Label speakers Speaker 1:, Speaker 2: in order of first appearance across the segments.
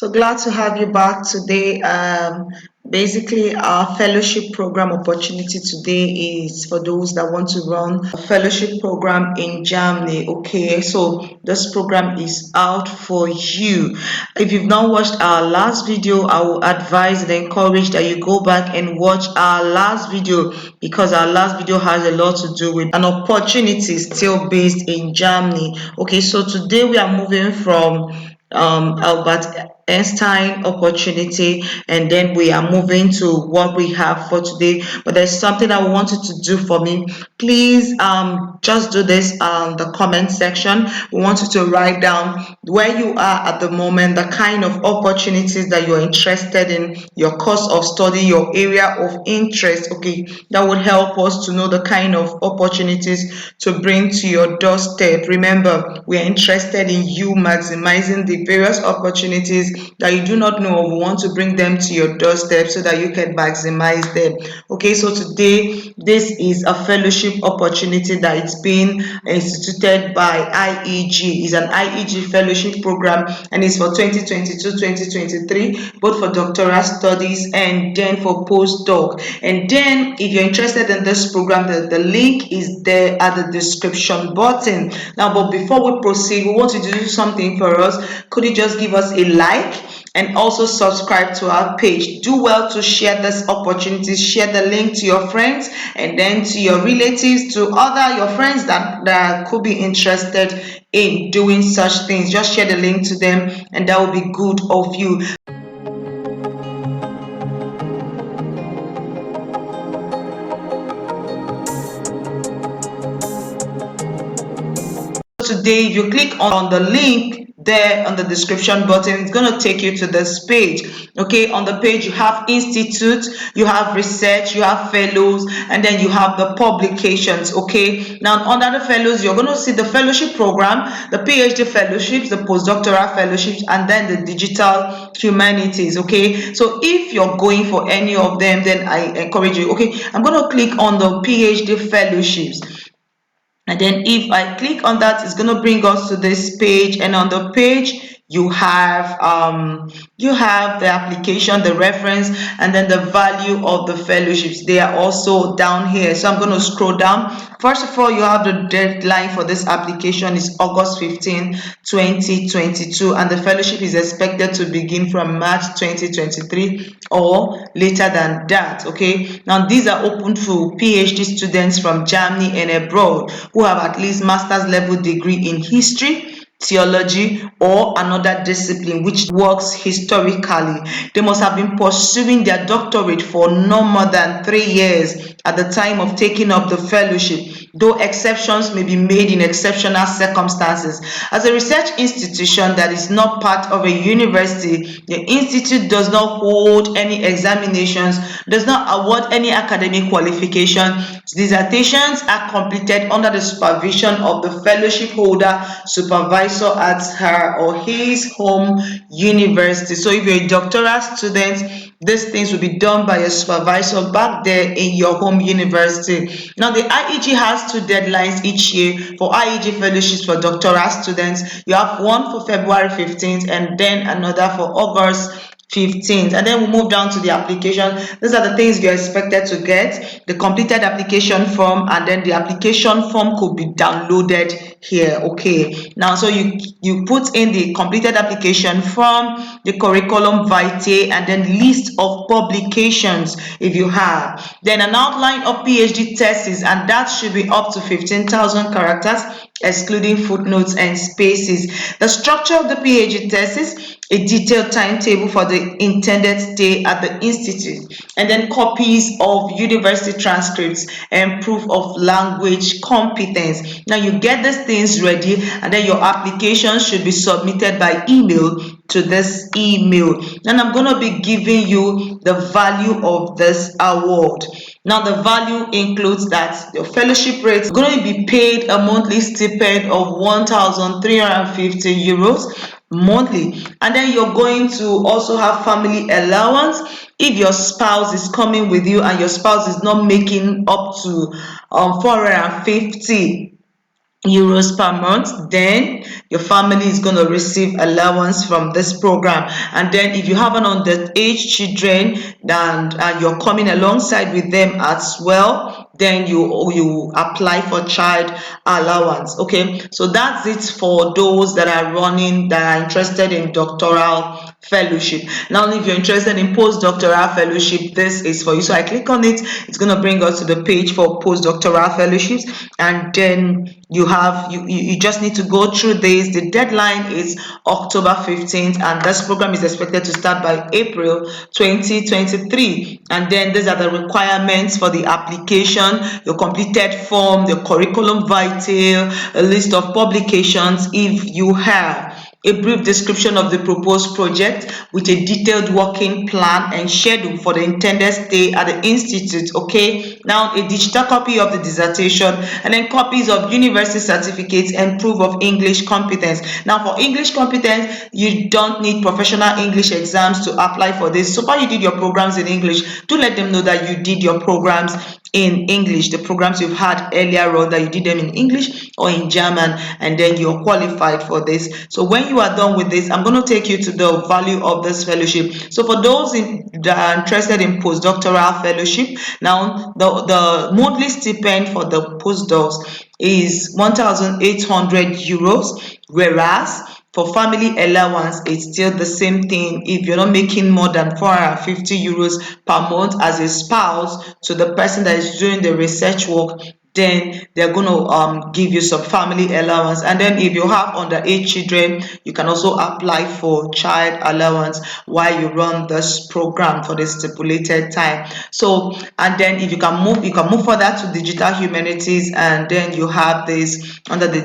Speaker 1: So glad to have you back today. Basically, our fellowship program opportunity today is for those that want to run a fellowship program in Germany. Okay, so this program is out for you. If you've not watched our last video, I will advise and encourage that you go back and watch our last video, because our last video has a lot to do with an opportunity still based in Germany. Okay, so today we are moving from Albert Einstein opportunity, and then we are moving to what we have for today. But there's something I want you to do for me. Please just do this the comment section. We want you to write down where you are at the moment, the kind of opportunities that you're interested in, your course of study, your area of interest. Okay, that would help us to know the kind of opportunities to bring to your doorstep. Remember, we are interested in you maximizing the various opportunities that you do not know of. We want to bring them to your doorstep so that you can maximize them. Okay, so today this is a fellowship opportunity that is being instituted by Ieg. It's an Ieg Fellowship Program, and it's for 2022-2023, both for doctoral studies and then for postdoc. And then if you're interested in this program, the link is there at the description button. Now, but before we proceed, we want you to do something for us. Could you just give us a like and also subscribe to our page? Do well to share this opportunity. Share the link to your friends and then to your relatives, to other your friends that could be interested in doing such things. Just share the link to them, and that will be good of you. Today, if you click on the link there on the description button, it's going to take you to this page. Okay, on the page you have institute, you have research, you have fellows, and then you have the publications. Okay, now under the fellows you're going to see the fellowship program, the PhD fellowships, the postdoctoral fellowships, and then the digital humanities. Okay, so if you're going for any of them, then I encourage you. Okay, I'm going to click on the PhD fellowships. And then if I click on that, it's going to bring us to this page, and on the page you have the application, the reference, and then the value of the fellowships. They are also down here, so I'm going to scroll down. First of all, you have the deadline for this application is August 15, 2022, and the fellowship is expected to begin from March 2023 or later than that. Okay, now these are open to PhD students from Germany and abroad who have at least master's level degree in history, theology, or another discipline which works historically. They must have been pursuing their doctorate for no more than 3 years at the time of taking up the fellowship, though exceptions may be made in exceptional circumstances. As a research institution that is not part of a university, the institute does not hold any examinations, does not award any academic qualification. Dissertations are completed under the supervision of the fellowship holder supervisor at her or his home university. So if you're a doctoral student, these things will be done by a supervisor back there in your home university. Now, the IEG has 2 deadlines each year for IEG fellowships for doctoral students. You have one for February 15th and then another for August 15th. And then we move down to the application. These are the things you're expected to get: the completed application form, and then the application form could be downloaded here. Okay, now so you put in the completed application form, the curriculum vitae, and then list of publications if you have, then an outline of PhD thesis, and that should be up to 15,000 characters excluding footnotes and spaces. The structure of the PhD thesis, a detailed timetable for the intended stay at the institute, and then copies of university transcripts and proof of language competence. Now you get these things ready, and then your application should be submitted by email to this email. And I'm going to be giving you the value of this award. Now the value includes that your fellowship rate is going to be paid a monthly stipend of 1,350 euros monthly, and then you're going to also have family allowance if your spouse is coming with you and your spouse is not making up to 450 euros per month, then your family is going to receive allowance from this program. And then if you have an underage children and you're coming alongside with them as well, then you apply for child allowance. Okay, so that's it for those that are running, that are interested in doctoral fellowship. Now if you're interested in postdoctoral fellowship, this is for you. So I click on it, it's going to bring us to the page for postdoctoral fellowships, and then you just need to go through this. The deadline is October 15th, and this program is expected to start by April 2023. And then these are the requirements for the application: your completed form, the curriculum vitae, a list of publications if you have, a brief description of the proposed project with a detailed working plan and schedule for the intended stay at the institute. Okay, now a digital copy of the dissertation, and then copies of university certificates and proof of English competence. Now for English competence, you don't need professional English exams to apply for this. So far you did your programs in English, do let them know that you did your programs in English, the programs you've had earlier on, that you did them in English or in German, and then you're qualified for this. So when you are done with this, I'm going to take you to the value of this fellowship. So for those that are interested in postdoctoral fellowship, now the monthly stipend for the postdocs is 1,800 euros, whereas for family allowance, it's still the same thing. If you're not making more than 450 euros per month as a spouse to the person that is doing the research work, then they're going to give you some family allowance. And then if you have underage children, you can also apply for child allowance while you run this program for the stipulated time. So, and then if you can move further to digital humanities, and then you have this under the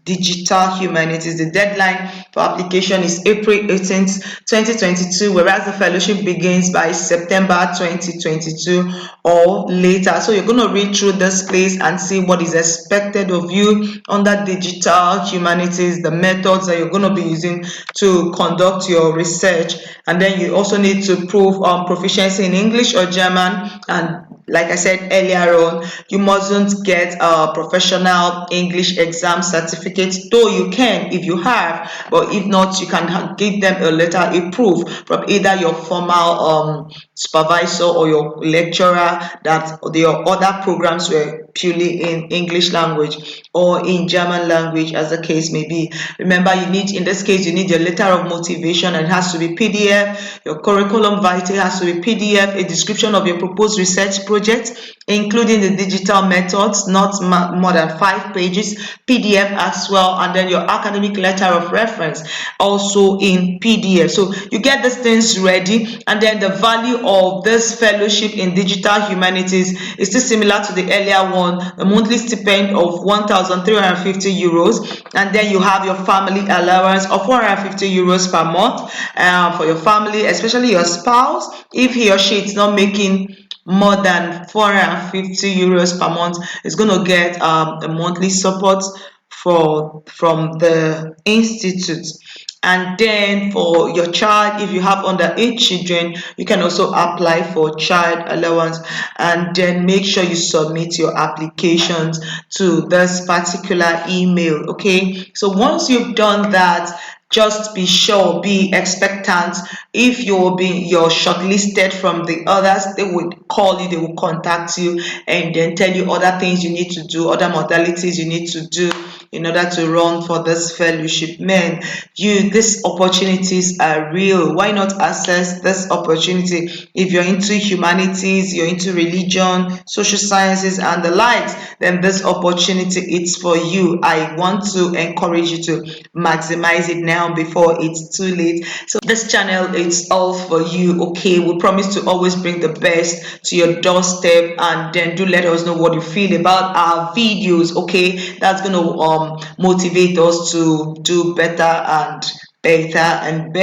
Speaker 1: digital humanities. The deadline for application is April 18th, 2022, whereas the fellowship begins by September 2022 or later. So you're going to read through this place and see what is expected of you under digital humanities, the methods that you're going to be using to conduct your research. And then you also need to prove proficiency in English or German, and like I said earlier on, you mustn't get a professional English exam certificate, though you can if you have, but if not, you can give them a letter, a proof from either your formal supervisor or your lecturer that your other programs were purely in English language or in German language, as the case may be. Remember, in this case, you need your letter of motivation, and it has to be PDF. Your curriculum vitae has to be PDF, a description of your proposed research project, including the digital methods, not more than 5 pages, PDF as well, and then your academic letter of reference also in PDF. So you get these things ready, and then the value of this fellowship in digital humanities is still similar to the earlier one, a monthly stipend of 1,350 euros, and then you have your family allowance of 450 euros per month for your family, especially your spouse. If he or she is not making more than 450 euros per month, is going to get the monthly support from the institute. And then for your child, if you have underage children, you can also apply for child allowance, and then make sure you submit your applications to this particular email. Okay, so once you've done that, just be sure, be expectant. If you're shortlisted from the others, they would call you, they will contact you, and then tell you other things you need to do, other modalities you need to do in order to run for this fellowship. Man, these opportunities are real. Why not access this opportunity? If you're into humanities, you're into religion, social sciences, and the likes, then this opportunity is for you. I want to encourage you to maximize it now before it's too late. So this channel is all for you. Okay, we promise to always bring the best to your doorstep, and then do let us know what you feel about our videos. Okay, that's going to motivate us to do better and better and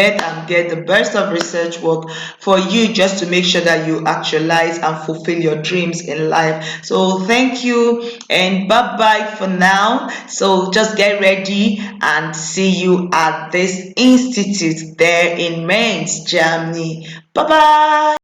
Speaker 1: get the best of research work for you, just to make sure that you actualize and fulfill your dreams in life. So thank you, and bye bye for now. So just get ready, and see you at this institute there in Mainz, Germany. Bye bye.